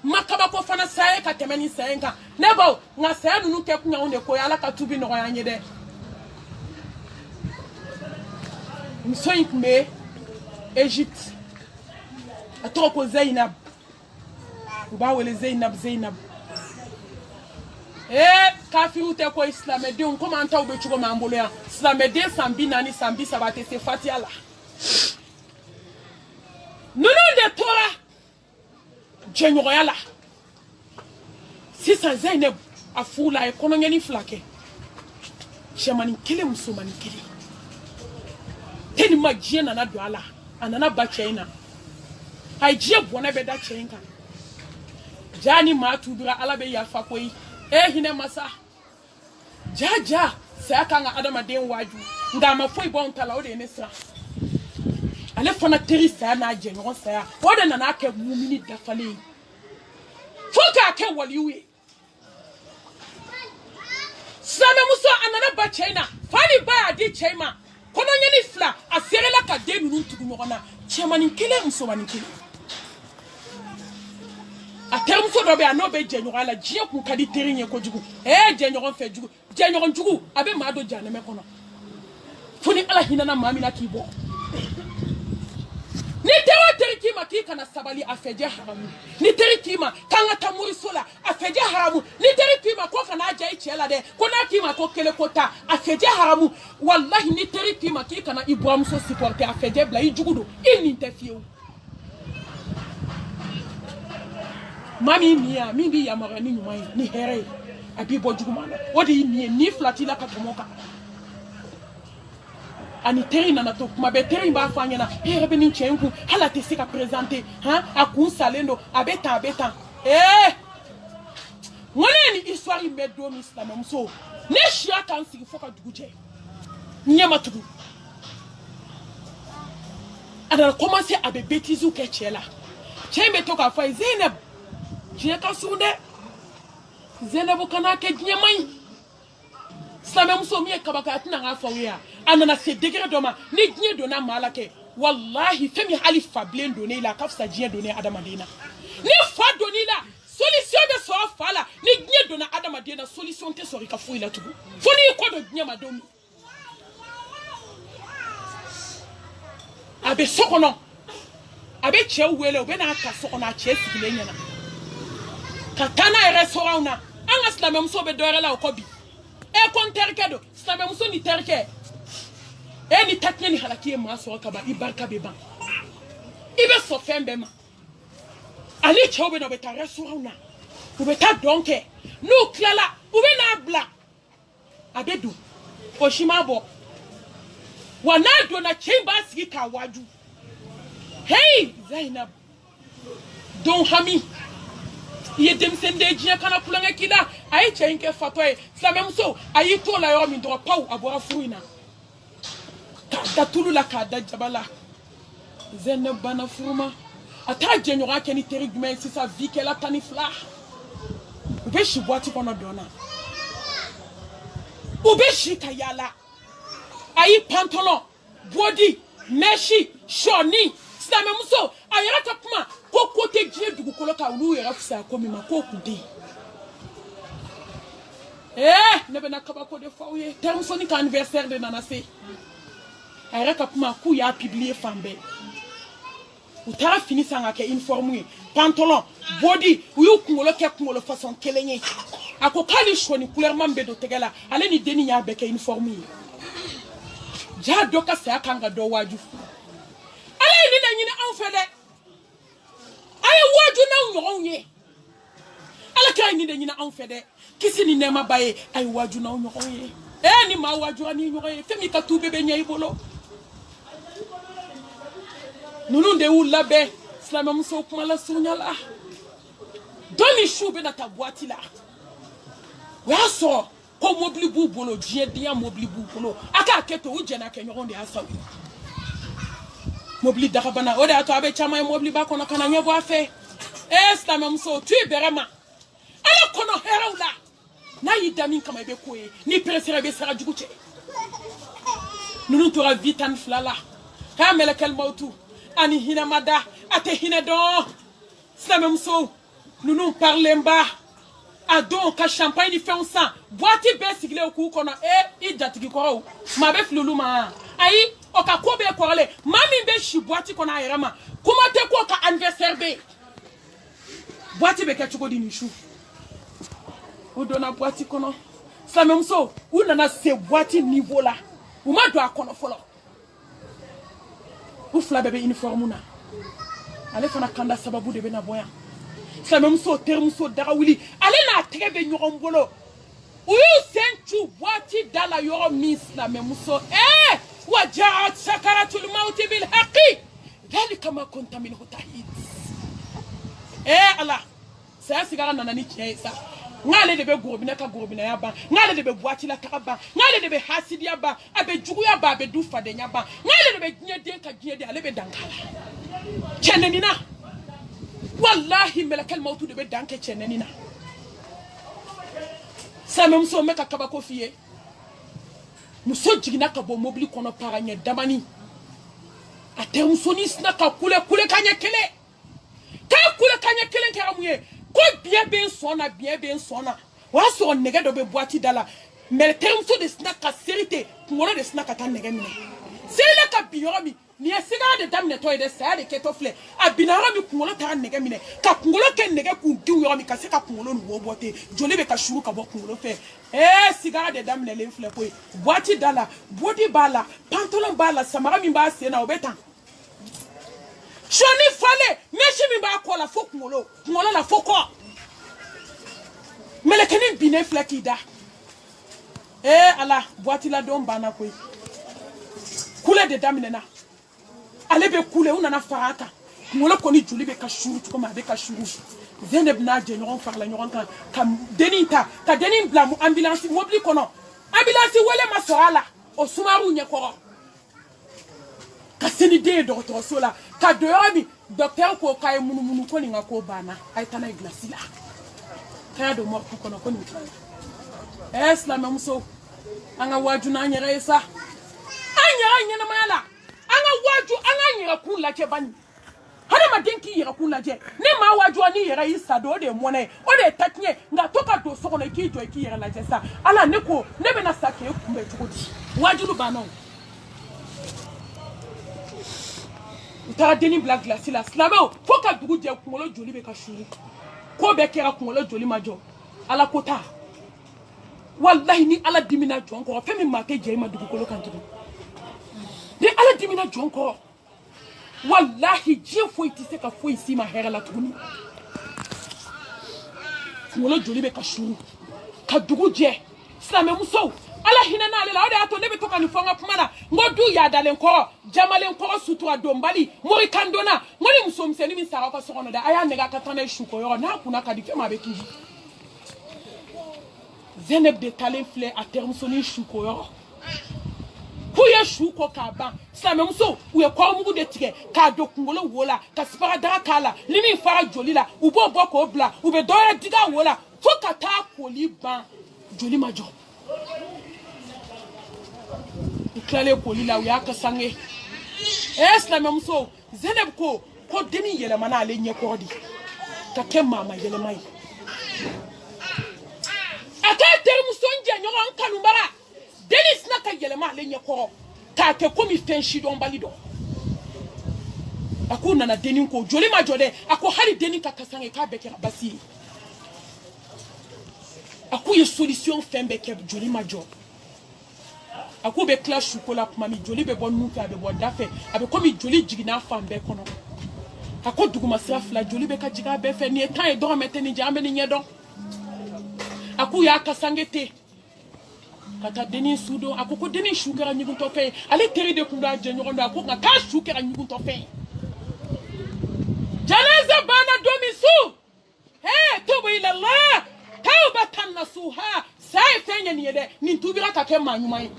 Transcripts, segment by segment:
makabako fana saye ka temeni sayenka nebo nga saya nunu ke kunya onde ko yala ka tubi no yanye de msoyik me Egypte atoko Zainab uba wele Zainab kafiru te ko islam de on comment anta ube chugo mambolo ya islam de sambi nani sambi sabate se fatiala nunu de tora jenyo yala sisa Zainab afula e kono ngeni flake shemani kile musumani kile teni majena na dwala anana ba chaina haije bona be da chainka jani matubira alabe ya fakoi hine masa jaja sai kanga adama den waju ngama foi bon tala o de nesra ale fana terisa na jenyo saya o de na aka mumini dafale foka ke waliwe Same muso anana ba chaina fani ba adi chaima kono nyeni fla aserela ka de nunu tugu nyona chemani kele muso mani kele a terme so dobe anobe jenyo ala jie ku kadi terinye ko jugu jenyo fe jugu jenyo jugu abe mado jane me kono funi ala hinana mami na kibo ni tewa teriki makika na sabali afeje haramu ni teriki ma kanga tamuri sola afeje haramu ni teriki ma ko kana aja ichela de kona kima ko kele kota afeje haramu wallahi ni teriki makika na Ibrahim so supporter afeje bla ijugudo ini ntefiu mami mia mimi ya marani nyuma ni here abibo jugumana odi ni flatila katomoka ani terina na to kuma be terin ba fanya na rebe ni chenku hala te sika présenter akun salendo abeta ngone ni histoire medo mi islam mso ne shia kan sigi foka duguje nyama tudu ada commencer à be bêtises ke chela chembe toka fa Zainab je ka sunde Zainab kana ke nyamai Same muso mi kabaka atina nga fawiya anana se degré doma ni gnye dona malake wallahi femi hali fablen donné la kafsa gnye donné adamadina ni fa donné la solution de so fala ni gnye dona adamadina solution te sori ka fuila tubu foni ko do gnye madomi abe sokono abe che wele obena ka sokono a che sigile nyana katana restaurant na anga slam muso be dore la okobi konterkedo same muso ni terke ni tatne ni halaki ma so kaba ibarka beba ibe so fembe ma ali chobe no beta restaurant na ubeta donke no klala ube na bla abedu oshimabo wana do na chamber sika waju hey Zainab don hami ye demsende jia kana kulanga kila ai chenke fatoe same muso ayi to la yo mi do pau abora fruina ta tulu la kada jabala Zainab bana furuma ata jenyo ga keni terigme si sa vie qu'elle a tanifla ube shi boati kono dona ube shi kayala ayi pantalon body meshi shoni same muso ayara tapuma ko kote jie dugu koloka ulu yera fusa ko mi makoku de nebe na kaba ko de fawye terme soni ka anniversaire de nanase ayara tapuma ku ya publier fambe utara fini sanga ke informer pantalon body uyu kungolo ke kungolo façon kelenye akokali shoni couleur mambe do tegala ale ni deni ya beke informer ja doka sa kanga do waju ale ni na nyina anfede ay waju na nyonye ala kay ni de nyina anfede kisi ni nema baye ay waju na nyonye ni ma waju ni nyonye femi ka tube be nyai bolo nunu de ulabe slama muso kuma la sunyala doni shube na tabwati la wa so ko mobli bu bolo die dia mobli bu bolo aka keto uje na kenyo de asawi mobli dakabana ode ato abe chama mobli ba kono kana nyebo afe slama muso tu berema ala kono heraula na yidami kama be koye ni presere be sara juguche nunu tora vitan flala kamela kal mautu ani hina mada ate hina do slama muso nous nous parlons pas. A donc, champagne, il fait un sang. Boîte basique, au coup, qu'on a, il jatigi koro. Ma belle fluluma. Aïe, au cas quoi, bien corale. Mami beshi boîte qu'on a erama. Comment te quoi, qu'à anniversaire bé? Boîte beke choko di nichou. Ou donna boîte qu'on a. Ça même so, ou nana se boîte niveau là. Ou ma doit qu'on a follow. Ou fla bébé uniforme na. Allez, fana kanda sababu de bena boya. Ça même so terme so darawili allez na trebe nyoron bolo uyu senchu wati dala yoro mis la même so wajaat sakaratul maut bil haqi dhalika ma kunta minhu tahid ala ça sigara nanani tiesa ngale de be gorobina ka gorobina ya ba ngale de be boati la ka ba ngale de be hasidi ya ba abe jugu ya ba be du fade nya ba ngale de be nyede ka giede ale be dankala chenenina wallahi melakal mautu de be danke chenenina ça même so meka kabako fiye muso jigina ka bo mobili kono paranye damani ate musoni sna ka kule kanya kele karamuye ko bien ben sona wa so nege do be boati dala mais terme so de sna ka serite ngolo de sna ka ta nege mine sele ka biyomi ni esiga de damne to de sa de ketofle abinara mi kungolo ta nege mine ka kungolo ke nege ku diu yo mi ka se ka kungolo no bote joli be ka shuru ka bo kungolo fe sigara de damne le fle ko boati dala body bala pantalon bala samara mi ba se na obeta shoni fale meshi mi ba ko la fo kungolo la foko melekeni bine fle kida ala boati la don bana ko kule de damne na ale be kule una na farata ngolo koni juli be ka shuru to ma be ka shuru Zeneb na je nyon farla nyon kan kam deninta ka denin bla mu ambulance mobili kono ambulance wele masorala o sumaru nye ko ka seni de docteur sola ka doyomi docteur ko kay munu ko ni ngako bana ay tanay glasila kaya do mo ko no ko ni la même so anga waju na nyere sa anyara nyena mala anga waju anga nyera kula ke bani hada madenki yera kula je ne ma waju ani yera isa do de mone o de taknye nga toka do so kono ki jo ki yera la je sa ala ne ko ne be na sake kumbe chukudi waju lu banon utara deni black glace la slabo foka dugu je kumolo joli be ka shuru ko be kera kumolo joli majo ala kota wallahi ni ala dimina jonko femi make je ma dugu kolo kan tudu ni ala dimina jonko wallahi je foi ti se ka foi si ma hera la tuguni kumolo joli be ka shuru ka dugu je slame muso ala hinana ale la ode ato ne be toka ni fonga kumana ngodu ya dalen ko jamalen ko sutura dombali mori kandona ngoni muso mseni min sara ka sokono da aya nega ka tane shuko yo na kuna ka dike ma be kiji Zeneb de talent flé à terme soni shuko yo kuye shuko ka ban slame muso uye ko mugu de tike ka do kungolo wola ka spara dara kala limi fara joli la ubo boko bla ube doya diga wola foka ta koli ban joli majo klale koli la uya ka sange la même so Zeneb ko deni yele mana ale nye ko di ka ke mama yele mai aka termu sonje nyon kanumbara denis na ka yele ma ale nye ko ka ke komi fenshi don balido akuna na deni ko joli ma jode ako hali deni ka kasange ka beke basi akuye solution fembe ke joli ma jode ako be clash chocolat kuma mi joli be bon muka be bon dafe abe komi joli jigina fambe kono ako duguma safla joli be ka jiga be fe ni tan e do mete ni jambe ni nyedon ako ya kasangete kata deni sudo ako ko deni shukera nyigun to fe ale teri de kunda je nyondo ako ka shukera nyigun to fe janaza bana domisu tubu ila Allah tawbatan nasuha sai fenya ni yede ni tubira ka ke manyumai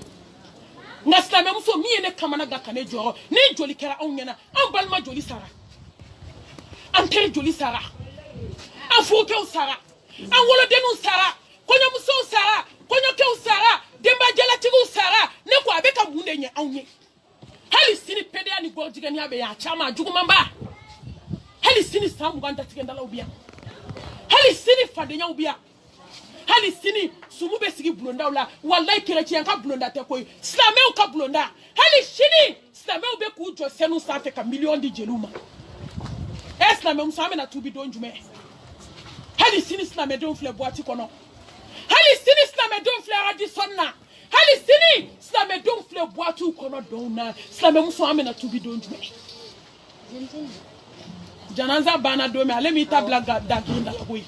Naslame muso mi ene kamana ga kane joro ni joli kera onyana an balma joli sara an tere joli sara an fuke sara an wolo denu sara konyo muso sara konyo ke sara demba jela tigu sara ne ko abeka bunde nye anye hali sini pede ani gorjiga ni abe ya chama jugu mamba hali sini samu ganta tigenda la ubia hali sini fadenya ubia hali sini sumu be sigi blonda wala wallahi chrétien ka blonda te koy islamé ka blonda hali sini islamé be ku jo senu safe ka million di jeluma islamé musame na tubi don jume hali sini islamé don fle boati kono hali sini islamé don fle radisonna hali sini islamé don fle boatu kono donna islamé musame na tubi don jume Jananza bana dome ale mi tabla da ginda koy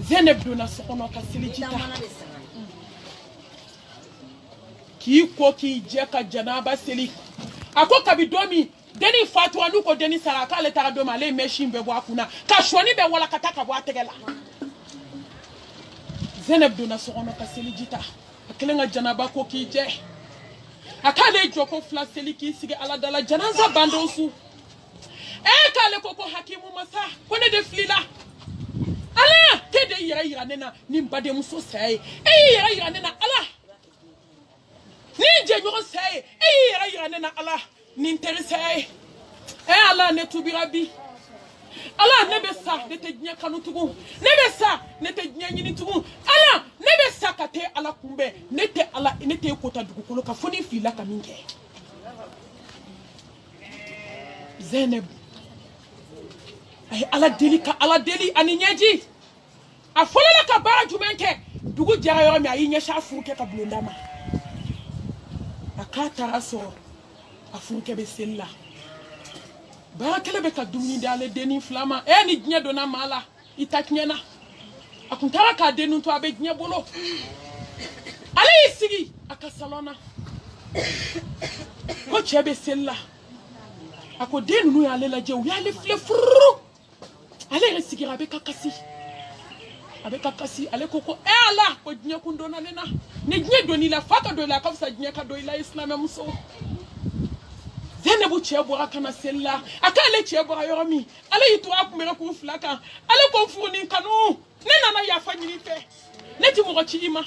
Zeneb dona sokono ka silijita ki ko ki je ka janaba seli ako kabidomi deni fatu anu ko deni saraka le tara doma le machine be bwa kuna ka shoni be wala kataka bwa tegela Zeneb dona sokono ka silijita akelenga janaba ko ki je akale joko fla seli ki sige ala dala jananza bandonsu kale koko hakimu masa kone de flila ala tede yira nena nimbade muso sai yira nena ala ni je nyo sai yira nena ala ni interesse ala ne tubirabi ala ne be sa ne te nya kanu tugu ne be sa ne te nya nyini tugu ala ne be sa kate ala kumbe ne te ala ne te kota dugu kolo ka foni flila kaminge Zeneb ala deli ani nyeji afola la ka bara jumenke dugu jara yo mi ayi nyesha afuke ka blonda ma akata raso afuke be sella bara kele be ka dumni dale deni flama ni gnye dona mala itaknyena akuntara ka denu to abe gnye bolo ala isigi akasalona ko chebe sella ako denu no ya lela je wi ale fle furu ale resigira be kakasi ale koko ala ko gnye kundona lena ne gnye doni la fata do la kafsa gnye ka do ila islam muso Zenebu chebora kana sella akale chebora yoromi ale yitu akumere ku flaka ale ko funi kanu nena na ya fanyini fe neti mo chima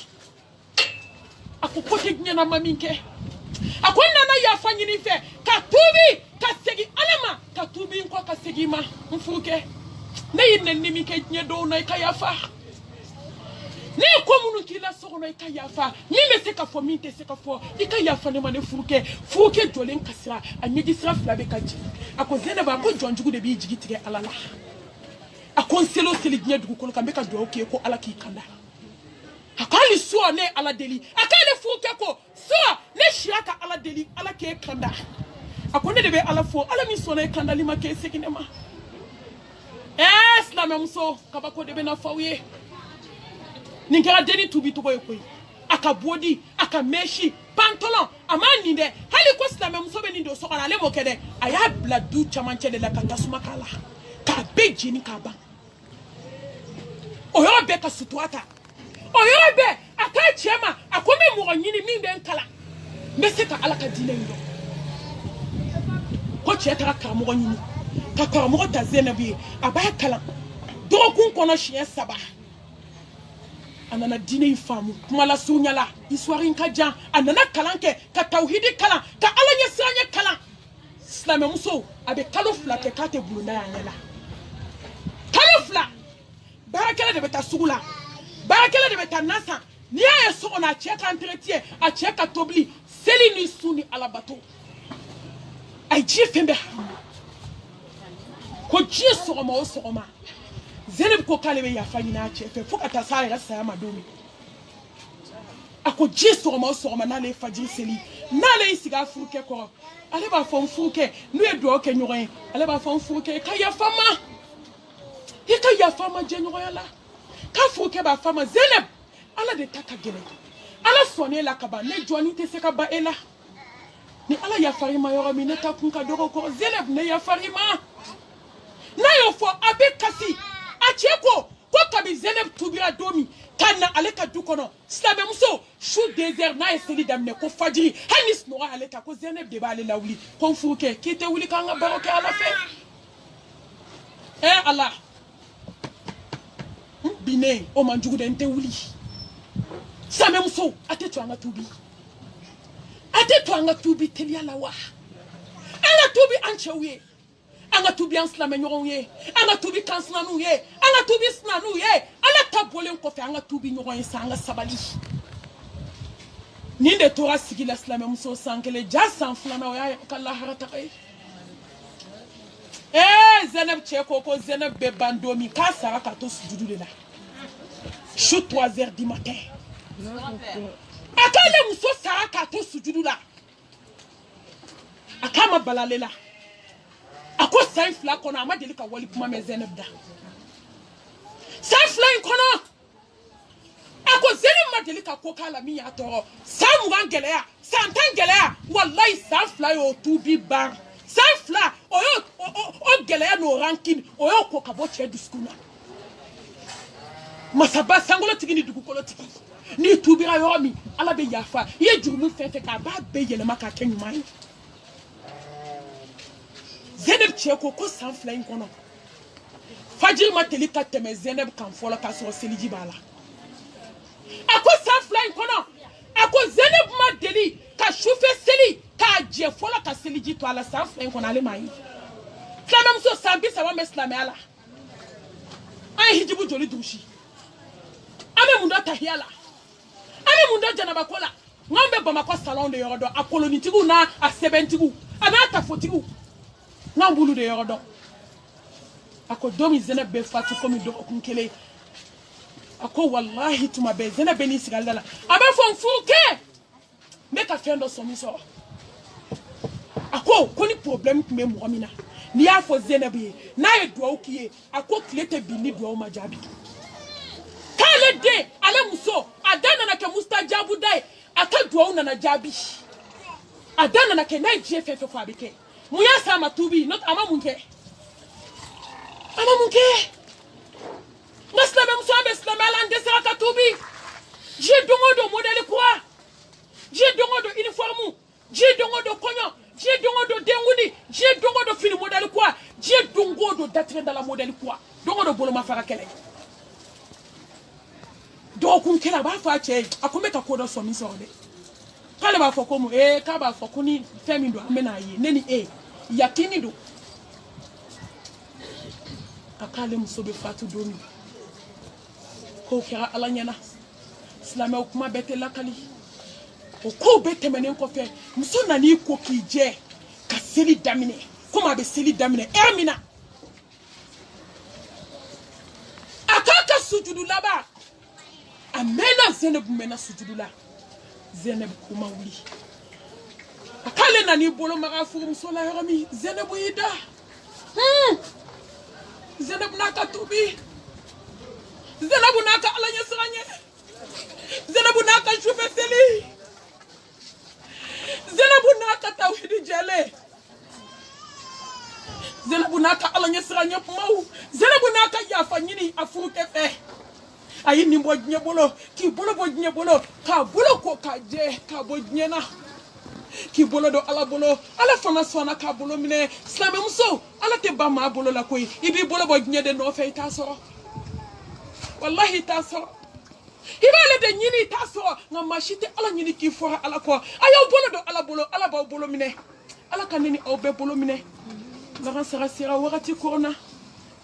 akukote gnye na maminke akonna na ya fanyini fe katubi kasegi alama katubi nko kasegi ma mfuke ne yinne nimi ke gnye do na kayafa ne ko munu kila soko na kayafa ni me se ka fo mi te se ka fo ikayafa ne mane fuke jolen kasira anyegi sira flabe kaji akozene ba ko jonjugu de bi jigitire alala akonselo seli gnye dugu ko kambe ka do oke ko ala ki kanda akali so ne ala deli akale fuke ko so ne shiraka ala deli ala ke kanda akonde de be ala fo ala mi so na kanda lima ke sekinema la même so kabako de be na fawiye ninkera deni tubi to boy koy aka bodi aka meshi pantalon amani de hali ko la même so be ni do so kana le mo kede aya bla du chamanche de la katasuma kala ka beji ni kaba oyo be ka sutuata oyo be aka chema akome mo nyini mi be nkala mbese ka alaka dile ndo ko chetara ka mo nyini ka ka mo ta Zenebi abaya kala dokun kono chien saba anana dine famu kumala sunyala iswari nkaja anana kalanke ka tauhidi kala ka alanya sanya kala islam muso abe kalofla ke kate buluna yanyala kalofla barakela de beta sugula barakela de beta nasa ni ya so ona cheka entretien a cheka tobli seli ni suni alabato ai jifembe ko jiso ma o so ma Zeneb ko kalebe ya fanyina chefe fuka tasare rasa ya madomi ako jiso ma so ma na le fajiri seli na le isiga fuke ko ale ba fon fuke nu e do ke nyoren ale ba fon fuke ka ya fama jenyo ya la ka fuke ba fama Zeneb ala de taka gele ala sone la kaba ne joni te se kaba ela ni ala ya farima yoro mi ne ta kunka doro ko Zeneb ne ya farima na yo fo abe kasi acheko ko kabi Zeneb tubira domi kana aleka dukono slabe muso shu desert na eseli damne ko fajiri hanis no aleka ko Zeneb de bale lawli ko fuke kite wuli kanga baroke ala fe Allah bine o manjugu de nte wuli same muso atetu anga tubi telia lawa anga tubi anchewe anga tubi anslame nyoron ye anga tubi kansna nu ye anga tubi sna nu ye ala tabole ko fe anga tubi nyoron ye sanga sabali ninde tora sigila slame muso sankele jasa flana ya kala harata kai Zeneb Tcheko ko Zeneb be bandomi ka sara ka to sujudu de la shoot 3h du matin akale muso sara ka to sujudu la akama balalela ako sain fla kono amadeli ka wali kuma me Zeneb da sain fla kono ako Zeneb madeli ka ko kala mi ya toro samu ngele ya santan ngele ya wallahi sain fla yo to bi bar sain fla o gele ya no ranking oyo ko ka bo che diskuna masaba sangolo tigini dugukolo tigi ni tubira yomi ala be yafa ye jurumu fefe ka ba be yele maka kenyuma Zeneb Tcheko ko san flying kono fajir mateli ka teme Zeneb kan fola ka so seliji bala ako san flying kono ako Zeneb madeli ka chauffeur seli ka je fola ka seliji to ala san flying kono ale mai klamam so sambi sa wa meslame ala ay hijibu joli dushi ame mundo tahiala ame mundo janaba kola ngombe bamako salon de yorodo akoloni tigu na a 70 ana ta fotigu ngambulu de yorodo ako domi Zeneb be fatu komi do kunkele ako wallahi tuma be Zeneb ni sigaldala aba fon fuke meka fendo somiso ako koni problem me muamina ni ya fo Zeneb ye na ye do okiye ako klete bini do majabi kale de ale muso adana na ke mustajabu dai aka do na jabi adana na ke na jefe fe fa beke muya sama tubi not ama munke maslame muso maslame ala ndesera ka tubi je dongo do modèle quoi je dongo do uniforme je dongo do konyo je dongo do dengudi je dongo do fini modèle quoi je dongo do datre dans la modèle quoi dongo do bolo mafara kele do kun kela ba fa che akome ka kodo so mi so de kale ba foko mu ka ba foko ni femi do amena yi neni yakini do akale musobe fatu domi ko kera alanyana slame kuma bete lakali ko bete menen ko fe muso nani ko kije ka seli damine kuma be seli damine ermina akaka sujudu laba amena Zeneb mena sujudu la Zeneb kuma wuli akale nani bolo maga fu muso la yorami Zeneb ida Zeneb naka tubi Zeneb naka alanya sranye Zeneb naka choufe seli Zeneb naka tawhid jale Zeneb naka alanya sranye mau Zeneb naka yafa nyini afuruke fe ayi ni bodnye bolo ki bolo bodnye bolo ka bolo ko ka je ka bodnye na ki bolo do ala bolo ala fana sona ka bolo mine slame muso ala te ba ma bolo la koy ibi bolo bodnye de no fe ta so wallahi ta so ibale de nyini ta so nga mashite ala nyini ki fo ala ko ayo bolo do ala ba bolo mine ala kanini o be bolo mine la sara sira wakati corona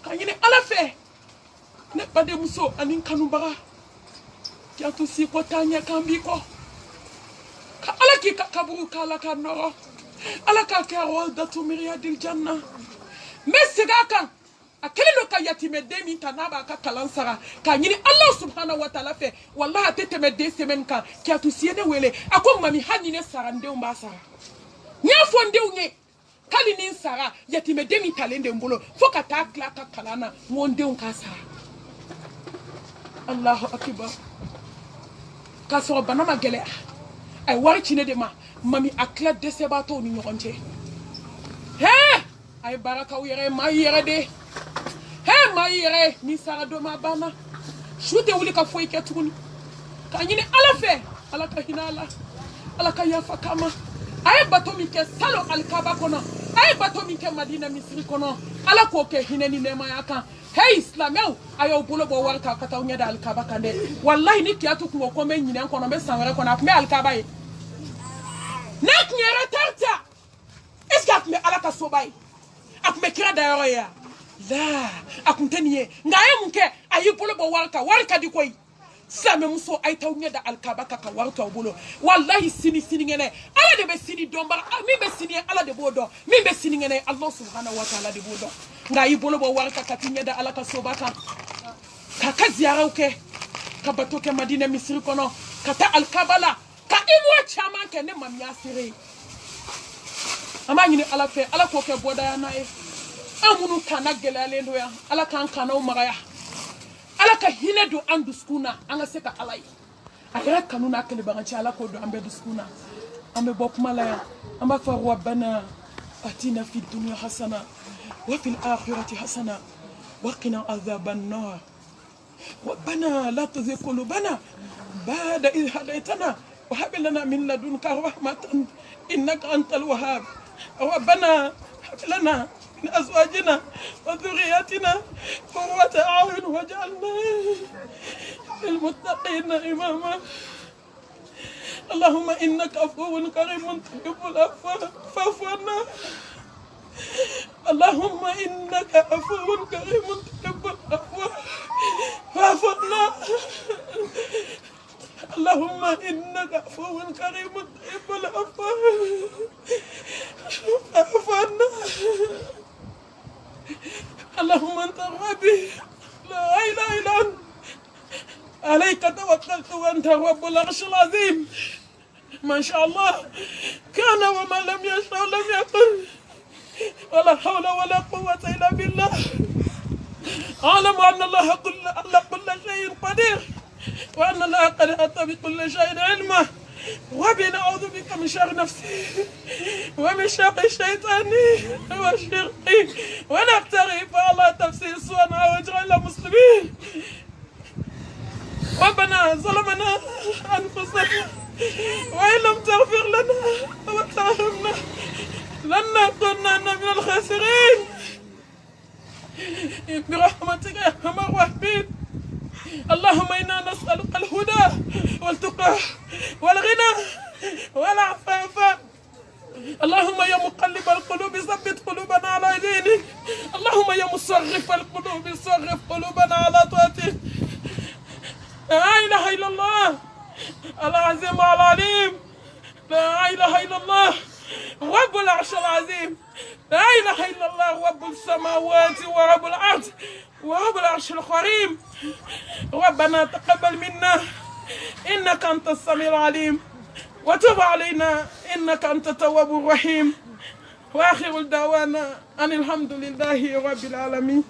ka nyini ala fe ne pas de muso anin kanubara ki atusi ko tanya kambi ko ka ala ki kaburu kala ka noro ala ka kero da tumiria dil janna mesiga kan akele no ka yatime demi tanaba ka kalansara ka nyini Allah subhanahu wa ta'ala fe wallahi teteme 2 semaines kan ki atusi ne wele akon mami hanine sarande umbasara nya fonde unye kali nin sara yatime demi talende mbolo foka ta klaka kalana monde unkasa Allahu akbar kaso bana magele ay wari chine de mami akla de sebato ni nyokonche ay baraka uyere ma yere de ma yere ni sara do ma bana shute wuli ka foy ke tuni ka nyine ala fe ala ka hinala ala ka yafa kama ay bato mi ke salo alkaba kono ay bato mi ke madina misri kono ala ko ke hineni ne ma yaka islameu ayo bolo bo warka kata unya da alkaba kande wallahi ni kiatu ko ko men nyine kono be sanwere kono akme alkaba yi nak nyere tarta est-ce que akme ala ka sobay akumekira dayoro ya la akunteniye ngaye munke ayi bolo bo warka di koy same muso ay tawnya da alkaba ka warka bolo wallahi sini ngene ala de be sini domba mi be sini ala de bodo mi be sini ngene Allah subhanahu wa ta'ala de bodo ngayi bolo bo warka ka tinya da ala ka sobaka ka ziyara uke ka batoke Madina Misri kono kata alkabala ka imwa chama ke ne mamya sire amanyini ala fe ala ko ke boda ya nae amunu kana gelale ndo ya ala kan kana umagaya ala ka hine do andu skuna anga seka alai ayra kanuna kele bangachi ala ko do ambe do skuna ambe bok malaya amba fa rabbana atina fid dunya hasana wa fil akhirati hasana wa qina adhaban nar ربنا لا تزغ قلوبنا بعد إذ هديتنا وهب لنا من لدنك رحمة إنك أنت الوهاب ربنا هب لنا من أزواجنا وذرياتنا قرة أعين واجعلنا للمتقين إماما اللهم إنك عفو كريم تحب العفو فاعف عنا اللهم إنك عفو كريم تحب العفو فاعف عنا اللهم إنك عفو كريم تحب العفو فاعف عنا اللهم أنت ربي لا إله إلا أنت عليك توكلت وأنت رب العرش العظيم ما شاء الله كان وما لم يشاء لم يكن ولا حول ولا قوة إلا بالله أعلم أن الله على كل شيء قدير وأن الله قد أتى بكل شيء علما وبنعوذ بك من شر نفسي ومن شر الشيطان وشرقي ونقتري فالله تفسير سوءنا واجعلنا مسلمين ربنا ظلمنا أنفسنا وإن لم تغفر لنا وترحمنا لن نكون من الخاسرين برحمتك يا أرحم الراحمين اللهم إنا نسألك الهدى والتقى والغنى والعفاف اللهم يا مقلب القلوب ثبت قلوبنا على دينك اللهم يا مصرف القلوب صرف قلوبنا على طاعتك لا إله إلا الله العظيم العليم لا إله إلا الله رب العرش العظيم لا إله إلا الله رب السماوات ورب الأرض ورب العرش الكريم ربنا تقبل منا إنك أنت السميع العليم وتب علينا إنك أنت التواب الرحيم وآخر دعوانا أن الحمد لله رب العالمين.